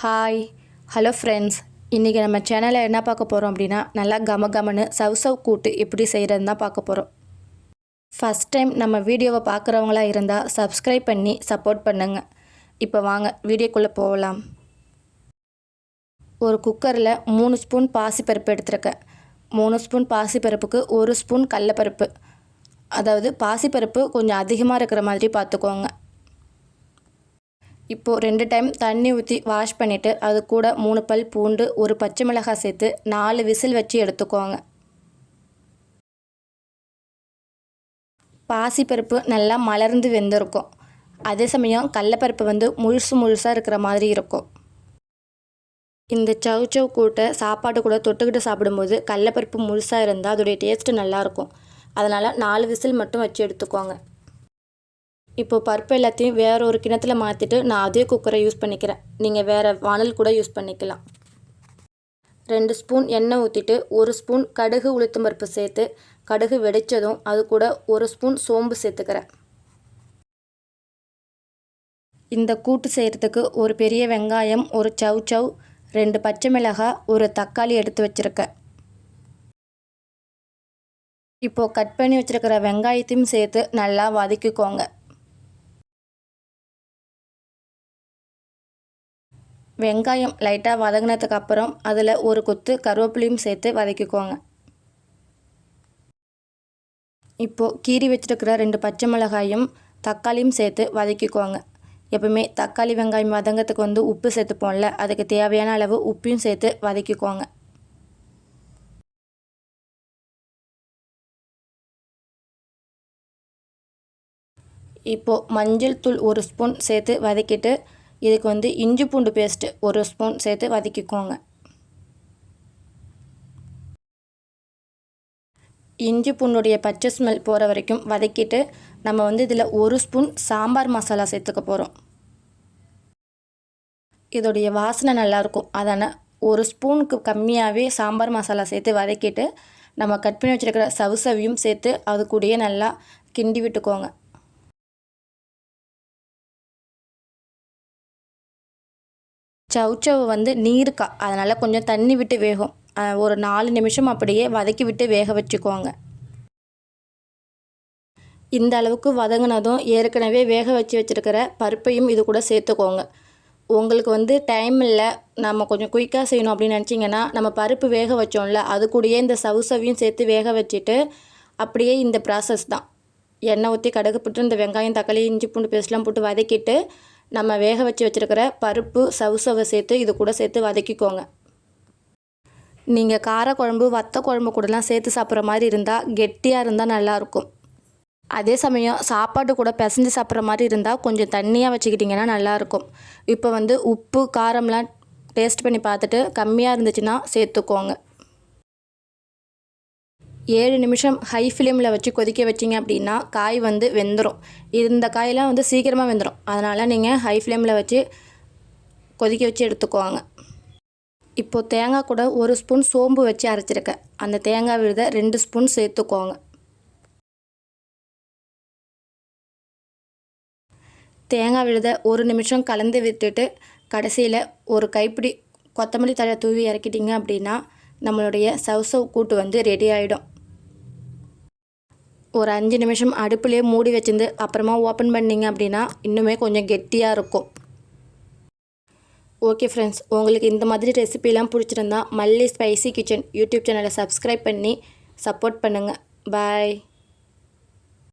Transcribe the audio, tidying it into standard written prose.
Hi hello friends, இன்றைக்கி நம்ம சேனலில் என்ன பார்க்க போகிறோம் அப்படின்னா, நல்லா கமகமன்னு சவ் கூட்டு எப்படி செய்கிறதுன்னு தான் பார்க்க போகிறோம். ஃபஸ்ட் டைம் நம்ம வீடியோவை பார்க்குறவங்களா இருந்தால் சப்ஸ்கிரைப் பண்ணி சப்போர்ட் பண்ணுங்க. இப்போ வாங்க வீடியோக்குள்ளே போகலாம். ஒரு குக்கரில் 3 ஸ்பூன் பாசிப்பருப்பு எடுத்துருக்கேன். 3 ஸ்பூன் பாசிப்பருப்புக்கு 1 ஸ்பூன் கடலப்பருப்பு, அதாவது பாசிப்பருப்பு கொஞ்சம் அதிகமாக இருக்கிற மாதிரி பார்த்துக்கோங்க. இப்போது 2 டைம் தண்ணி ஊற்றி வாஷ் பண்ணிவிட்டு அது கூட 3 பல் பூண்டு, ஒரு பச்சை மிளகாய் சேர்த்து 4 விசில் வச்சு எடுத்துக்கோங்க. பாசிப்பருப்பு நல்லா மலர்ந்து வெந்திருக்கும். அதே சமயம் கடலப்பருப்பு முழுசாக இருக்கிற மாதிரி இருக்கும். இந்த சவ் கூட்டை சாப்பாடு கூட தொட்டுக்கிட்டு சாப்பிடும்போது கடலப்பருப்பு முழுசாக இருந்தால் அதோடைய டேஸ்ட்டு நல்லாயிருக்கும். அதனால் 4 விசில் மட்டும் வச்சு எடுத்துக்கோங்க. இப்போது பருப்பு எல்லாத்தையும் வேறு ஒரு கிணத்துல மாற்றிட்டு நான் அதே குக்கரை யூஸ் பண்ணிக்கிறேன். நீங்கள் வேறு வானல் கூட யூஸ் பண்ணிக்கலாம். 2 ஸ்பூன் எண்ணெய் ஊற்றிட்டு 1 ஸ்பூன் கடுகு உளுத்தம் பருப்பு சேர்த்து கடுகு வெடித்ததும் அது கூட 1 ஸ்பூன் சோம்பு சேர்த்துக்கிறேன். இந்த கூட்டு செய்கிறதுக்கு ஒரு பெரிய வெங்காயம், ஒரு சவ் 2 பச்சை மிளகாய், ஒரு தக்காளி எடுத்து வச்சுருக்கேன். இப்போது கட் பண்ணி வச்சுருக்கிற வெங்காயத்தையும் சேர்த்து நல்லா வதக்கிக்கோங்க. வெங்காயம் லைட்டாக வதங்கினதுக்கு அப்புறம் அதில் ஒரு கொத்து கருவேப்பிலையும் சேர்த்து வதக்கிக்கோங்க. இப்போது கீறி வச்சுருக்கிற 2 பச்சை மிளகாயும் தக்காளியும் சேர்த்து வதக்கிக்கோங்க. எப்பவுமே தக்காளி வெங்காயம் வதங்கிறதுக்கு உப்பு சேர்த்துப்போம்ல, அதுக்கு தேவையான அளவு உப்பையும் சேர்த்து வதக்கிக்கோங்க. இப்போது மஞ்சள் தூள் 1 ஸ்பூன் சேர்த்து வதக்கிட்டு இதுக்கு இஞ்சி பூண்டு பேஸ்ட்டு 1 ஸ்பூன் சேர்த்து வதக்கிக்கோங்க. இஞ்சி பூண்டுடைய பச்சை ஸ்மெல் போகிற வரைக்கும் வதக்கிட்டு நம்ம இதில் 1 ஸ்பூன் சாம்பார் மசாலா சேர்த்துக்க போகிறோம். இதோடைய வாசனை நல்லாயிருக்கும். அதனால் 1 ஸ்பூனுக்கு கம்மியாகவே சாம்பார் மசாலா சேர்த்து வதக்கிட்டு நம்ம கட் பண்ணி வச்சுருக்கிற சவுசவியும் சேர்த்து அது கூடயே நல்லா கிண்டி விட்டுக்கோங்க. சவ் நீருக்கா, அதனால் கொஞ்சம் தண்ணி விட்டு வேகும். ஒரு 4 நிமிஷம் அப்படியே வதக்கி விட்டு வேக வச்சுக்கோங்க. இந்த அளவுக்கு வதங்கினதும் ஏற்கனவே வேக வச்சுருக்கிற பருப்பையும் இது கூட சேர்த்துக்கோங்க. உங்களுக்கு டைம் இல்லை, நம்ம கொஞ்சம் குயிக்காக செய்யணும் அப்படின்னு நினச்சிங்கன்னா நம்ம பருப்பு வேக வச்சோம்ல, அது கூடயே இந்த சவுசவியும் சேர்த்து வேக வச்சுட்டு அப்படியே இந்த ப்ராசஸ் தான். எண்ணெய் ஊற்றி கடுகு போட்டு இந்த வெங்காயம், தக்காளி, இஞ்சி பூண்டு பேஸ்ட்லாம் போட்டு வதக்கிட்டு நம்ம வேக வச்சுருக்கிற பருப்பு சவுசவை சேர்த்து இது கூட சேர்த்து வதக்கிக்கோங்க. நீங்கள் காரக்குழம்பு, வத்த குழம்பு கூடலாம் சேர்த்து சாப்பிட்ற மாதிரி இருந்தால் கெட்டியாக இருந்தால் நல்லாயிருக்கும். அதே சமயம் சாப்பாடு கூட பிசைஞ்சு சாப்பிட்ற மாதிரி இருந்தால் கொஞ்சம் தண்ணியாக வச்சுக்கிட்டிங்கன்னா நல்லாயிருக்கும். இப்போ உப்பு காரம்லாம் டேஸ்ட் பண்ணி பார்த்துட்டு கம்மியாக இருந்துச்சுன்னா சேர்த்துக்கோங்க. 7 நிமிஷம் ஹை ஃப்ளேமில் வச்சு கொதிக்க வச்சிங்க அப்படின்னா காய் வெந்துடும். இந்த காயெல்லாம் சீக்கிரமாக வெந்துடும். அதனால் நீங்கள் ஹை ஃப்ளேமில் வச்சு கொதிக்க வச்சு எடுத்துக்குவாங்க. இப்போது தேங்காய் கூட 1 ஸ்பூன் சோம்பு வச்சு அரைச்சிருக்கேன். அந்த தேங்காய் விழுத 2 ஸ்பூன் சேர்த்துக்கோங்க. தேங்காய் விழுத 1 நிமிஷம் கலந்து விட்டுட்டு கடைசியில் ஒரு கைப்பிடி கொத்தமல்லி தழை தூவி இறக்கிட்டிங்க அப்படின்னா நம்மளுடைய சவ் கூட்டு ரெடி ஆகிடும். ஒரு 5 நிமிஷம் அடுப்புலேயே மூடி வச்சிருந்து அப்புறமா ஓப்பன் பண்ணிங்க அப்படின்னா இன்னுமே கொஞ்சம் கெட்டியாக இருக்கும். ஓகே ஃப்ரெண்ட்ஸ், உங்களுக்கு இந்த மாதிரி ரெசிபிலாம் பிடிச்சிருந்தா மல்லி ஸ்பைசி கிச்சன் யூடியூப் சேனலை சப்ஸ்கிரைப் பண்ணி சப்போர்ட் பண்ணுங்கள். பாய்.